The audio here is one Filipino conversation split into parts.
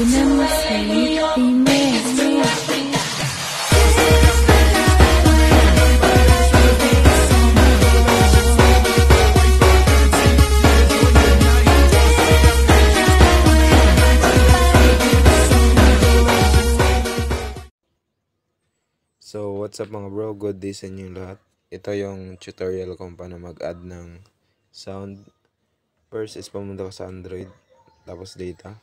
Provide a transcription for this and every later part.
So, what's up mga bro? Good day sa inyo lahat. Ito yung tutorial kung paano mag-add ng sound. First is pumunta ka sa Android, tapos data.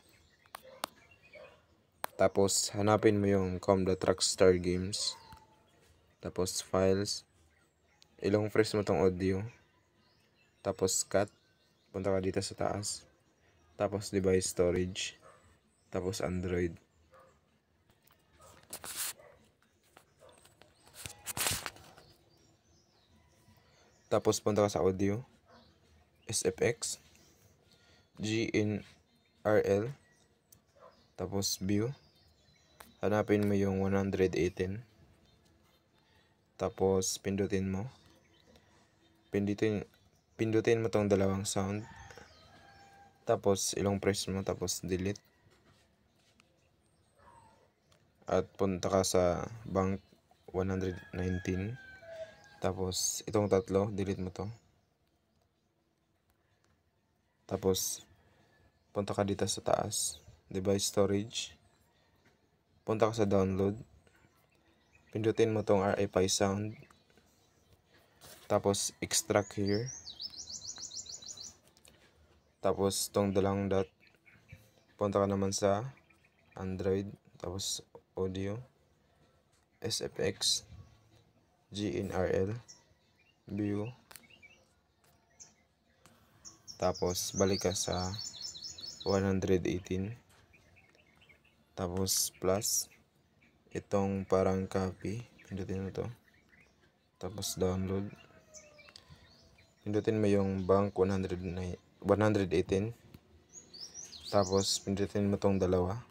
Tapos, hanapin mo yung com.rockstar games. Tapos, files. Ilong press mo tong audio. Tapos, cut. Punta ka dito sa taas. Tapos, device storage. Tapos, Android. Tapos punta ka sa audio, SFX, GNRL, tapos view. Hanapin mo yung 118. Tapos pindutin mo. Pindutin mo tong dalawang sound. Tapos ilong press mo, tapos delete. At punta ka sa bank 119. Tapos itong tatlo, delete mo to. Tapos punta ka dito sa taas, device storage. Punta ka sa download. Pindutin mo tong RFI sound. Tapos extract here. Tapos tong dalawang dot. Punta ka naman sa Android. Tapos audio, SFX, GNRL, view. Tapos balik ka sa 118. Tapos plus itong parang copy, pindutin mo to. Tapos download. Pindutin mo yung bank 118. Tapos pindutin mo tong dalawa.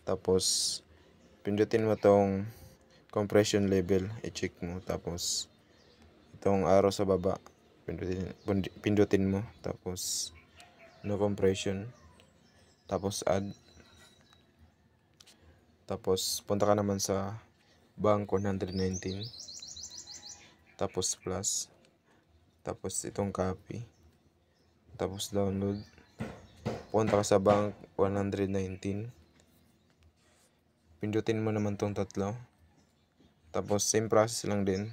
Tapos pindutin mo tong compression level, i-check mo. Tapos itong arrow sa baba, pindutin mo. Tapos no compression. Tapos add. Tapos punta ka naman sa bank 119. Tapos plus. Tapos itong copy. Tapos download. Punta ka sa bank 119. Pindutin mo naman tong tatlo. Tapos same process lang din.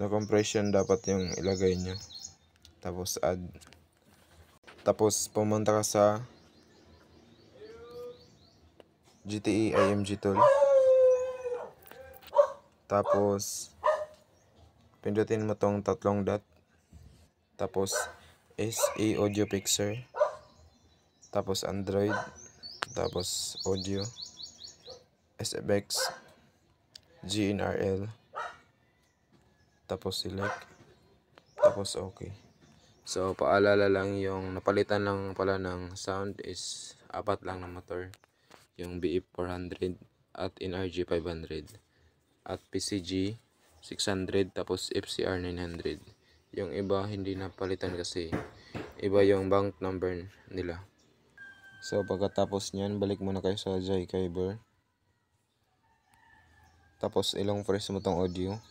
No compression dapat yung ilagay nyo. Tapos add. Tapos pumunta ka sa GTE IMG tool. Tapos pindutin mo tong tatlong dot. Tapos SE audio picture. Tapos Android. Tapos audio, SFX, GNRL. Tapos select. Tapos okay. So paalala lang, yung napalitan lang pala ng sound is apat lang na motor. Yung BF 400 at NRG 500 at PCG 600, tapos FCR 900. Yung iba hindi napalitan kasi iba yung bank number nila. So pagkatapos nyan, balik muna kayo sa Jaikyber. Tapos ilong press mo tong audio.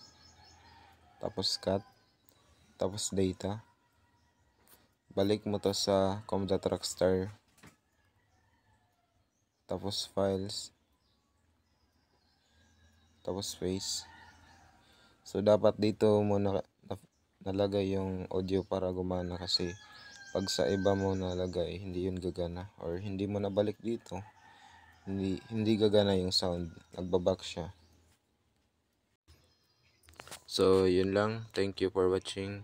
Tapos cut. Tapos data. Balik mo to sa com.rockstar. Tapos files. Tapos face. So dapat dito mo nalagay yung audio para gumana, kasi pag sa iba mo nalagay, hindi yun gagana, or hindi mo nabalik dito, hindi gagana yung sound, nagbaback siya. So yun lang, thank you for watching.